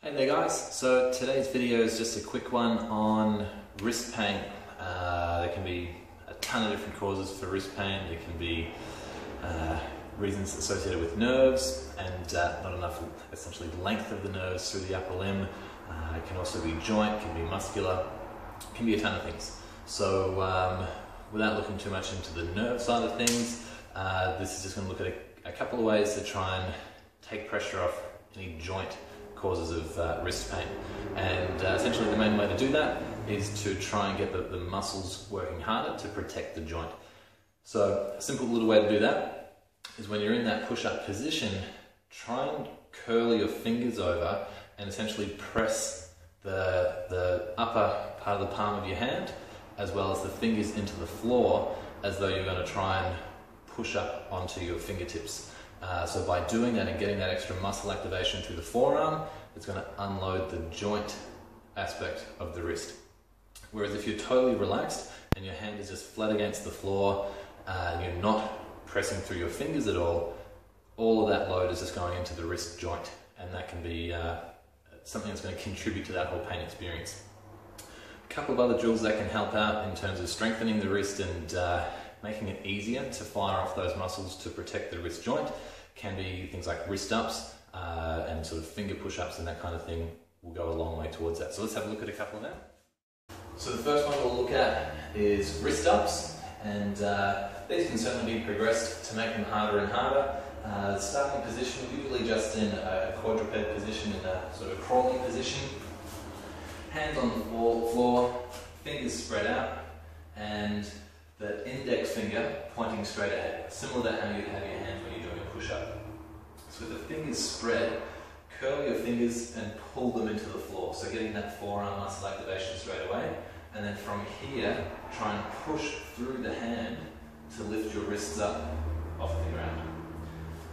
Hey there guys, so today's video is just a quick one on wrist pain. There can be a ton of different causes for wrist pain. There can be reasons associated with nerves and not enough essentially length of the nerves through the upper limb. It can also be joint, can be muscular, can be a ton of things. So without looking too much into the nerve side of things, this is just going to look at a couple of ways to try and take pressure off any joint causes of wrist pain. And essentially the main way to do that is to try and get the muscles working harder to protect the joint. So a simple little way to do that is when you're in that push-up position, try and curl your fingers over and essentially press the upper part of the palm of your hand as well as the fingers into the floor as though you're going to try and push up onto your fingertips. So by doing that and getting that extra muscle activation through the forearm, it's going to unload the joint aspect of the wrist. Whereas if you're totally relaxed and your hand is just flat against the floor and you're not pressing through your fingers at all of that load is just going into the wrist joint, and that can be something that's going to contribute to that whole pain experience. A couple of other drills that can help out in terms of strengthening the wrist and making it easier to fire off those muscles to protect the wrist joint can be things like wrist ups and sort of finger push-ups, and that kind of thing will go a long way towards that. So let's have a look at a couple of them. So the first one we'll look at is wrist ups, and these can certainly be progressed to make them harder and harder. Starting position, usually just in a quadruped position, in a sort of crawling position. Hands on the floor, fingers spread out, and the index finger pointing straight ahead, similar to how you'd have your hands when you're doing a push-up. So with the fingers spread, curl your fingers and pull them into the floor, so getting that forearm muscle activation straight away. And then from here, try and push through the hand to lift your wrists up off the ground.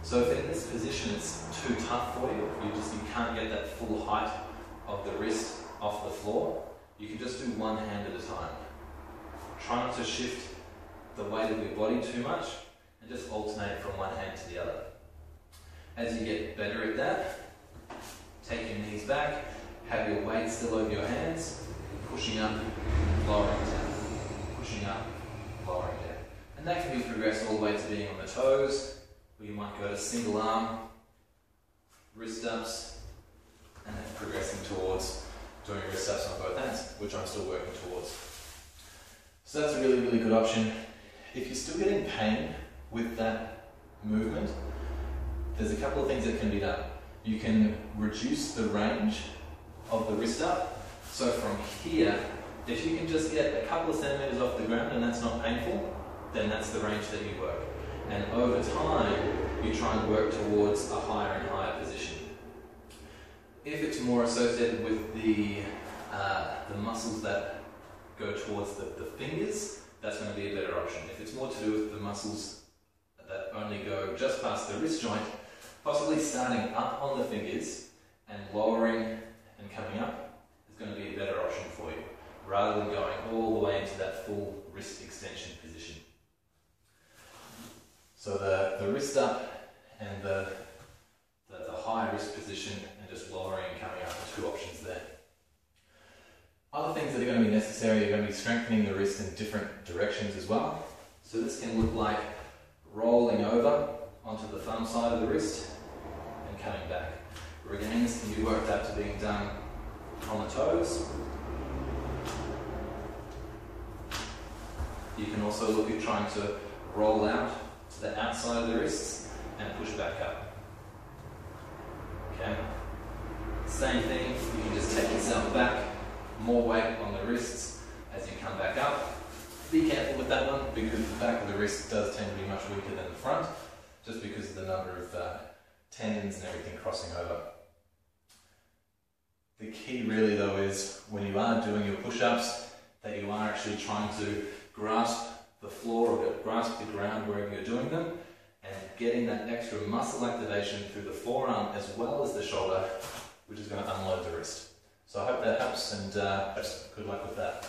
So if in this position it's too tough for you, you can't get that full height of the wrist off the floor, you can just do one hand at a time. Try not to shift the weight of your body too much and just alternate from one hand to the other. As you get better at that, take your knees back, have your weight still over your hands, pushing up, lowering down, pushing up, lowering down. And that can be progressed all the way to being on the toes, where you might go to single arm, wrist ups, and then progressing towards doing wrist ups on both hands, which I'm still working towards. So that's a really, really good option. If you're still getting pain with that movement, there's a couple of things that can be done. You can reduce the range of the wrist up. So from here, if you can just get a couple of centimeters off the ground and that's not painful, then that's the range that you work. And over time, you try and work towards a higher and higher position. If it's more associated with the muscles that go towards the fingers, that's going to be a better option. If it's more to do with the muscles that only go just past the wrist joint, possibly starting up on the fingers and lowering and coming up is going to be a better option for you, rather than going all the way into that full wrist extension position. So the wrist up and the high wrist position and just lowering and coming up are two options there. Other things that are going to be necessary are going to be strengthening the wrist in different directions as well. So this can look like rolling over onto the thumb side of the wrist and coming back. Again, this can be worked out to being done on the toes. You can also look at trying to roll out to the outside of the wrists and push back up. Okay. Same thing, you can just take yourself back, more weight on the wrists as you come back up. Be careful with that one because the back of the wrist does tend to be much weaker than the front, just because of the number of tendons and everything crossing over. The key really though is when you are doing your push-ups that you are actually trying to grasp the floor or grasp the ground wherever you're doing them, and getting that extra muscle activation through the forearm as well as the shoulder, which is going to unload the wrist. So I hope that helps, and good luck with that.